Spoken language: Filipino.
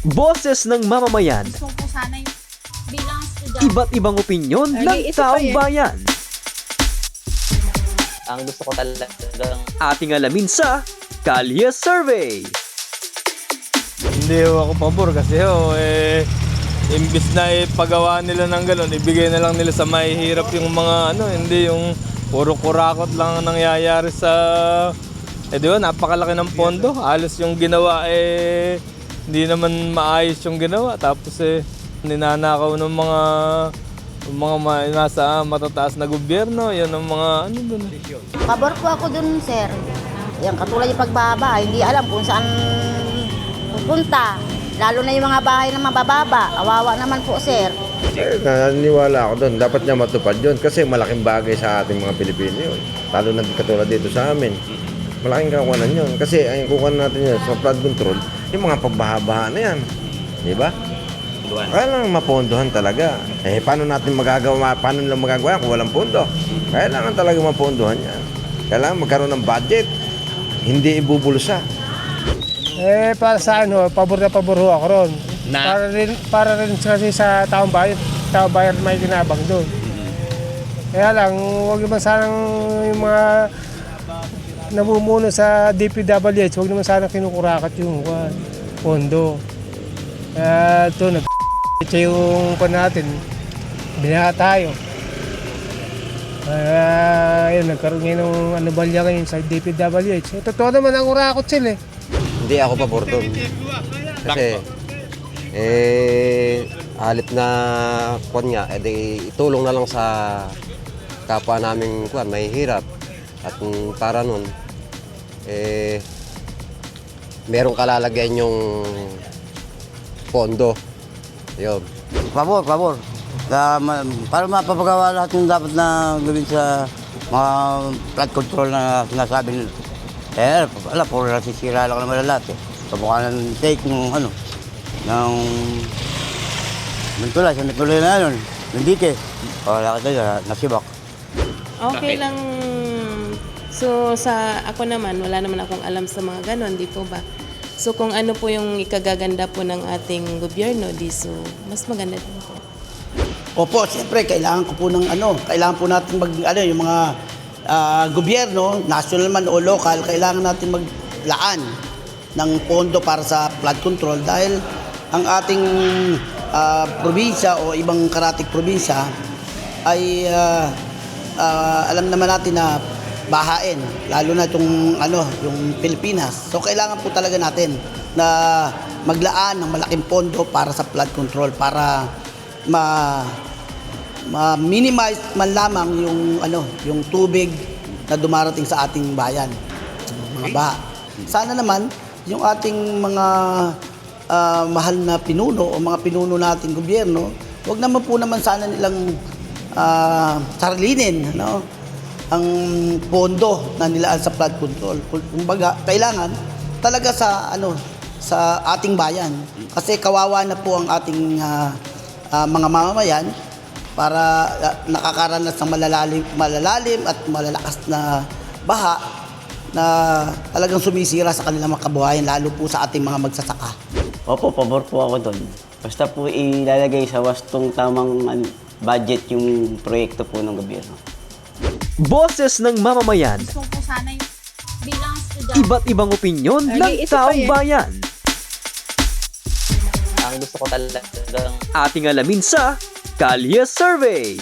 Boses ng mamamayan, Gusto ko sana yung bilang estudyante. iba't ibang opinyon ng taong bayan. Ang gusto ko talagang Ating alamin sa Kalye Survey. Hindi ako pabor kasi imbis na ipagawa nila ng gano'n, ibigay na lang nila sa mahihirap yung mga hindi yung puro kurakot lang ang nangyayari sa di ba, napakalaki ng pondo. Halos yung ginawa hindi naman maayos yung ginawa. Tapos ninanakaw ng mga nasa matataas na gobyerno. Yan ang mga doon. Pabor po ako dun, sir. Yan, katulad yung pagbaba, hindi alam kung saan pupunta. Lalo na yung mga bahay na mabababa. Kawawa naman po, sir. Naniniwala ako doon. Dapat niya matupad yun kasi malaking bagay sa ating mga Pilipino yun. Lalo na katulad dito sa amin. Malaking kakuanan yun. Kasi ang kukunan natin yun sa flood control, yung mga pagbaha-baha na yan. Di ba? Kailangan mapondohan talaga. Paano natin magagawa, paano nila magagawa kung walang pondo? Kailangan talaga mapondohan yan. Kailangan magkaroon ng budget. Hindi ibubulsa. Para sa pabor na pabor ho ako ron. Para rin kasi sa taong bayan may ginabang doon. Kaya lang, huwag naman sanang yung mga namumuno sa DPWH, huwag naman sanang kinukurakat yung pondo. Kaya ito, ito yung natin, binaha tayo. Kaya yun, nagkaroon ngayon ng anubalya ngayon sa DPWH. Totoo naman ang kurakot sila eh. Hindi ako pabor doon. Kasi, halip na itulong na lang sa kapwa namin may hirap. At para nun, merong kalalagyan yung pondo. Yun. Pabor. Para mapapagawa lahat yung dapat na gawin sa mga flood control na sinasabi nila. Puro nasisira lang naman lahat eh. Kamukha ng take ng mentula, sa mentula na ng dike. Wala ka tayo, nasibak. Okay lang. So sa ako naman, wala naman akong alam sa mga ganon, di po ba? So kung ano po yung ikagaganda po ng ating gobyerno, so mas maganda din po. Opo, siyempre, kailangan ko po ng kailangan po natin yung mga gobyerno, national man o local, kailangan natin maglaan ng pondo para sa flood control dahil ang ating probinsya o ibang karatig probinsya ay alam naman natin na bahain, lalo na yung Pilipinas. So kailangan po talaga natin na maglaan ng malaking pondo para sa flood control para ma-minimize man lamang yung tubig na dumarating sa ating bayan, mga baha. Sana naman yung ating mga mahal na pinuno o mga pinuno nating gobyerno, wag naman po naman sana nilang sarlinin ang pondo na nilaan sa flood control. Kumbaga, kailangan talaga sa ating bayan kasi kawawa na po ang ating mga mamamayan para nakakaranas ng malalalim at malalakas na baha na talagang sumisira sa kanilang mga kabuhayan, lalo po sa ating mga magsasaka. Opo, pabor po ako doon. Basta po ilalagay sa wastong tamang budget yung proyekto po ng gobyerno. Boses ng mamamayan, Gusto ko sana yung bilang estudyante. iba't ibang opinyon ng taong bayan. ang gusto ko talagang Ating alamin sa Kalye Survey.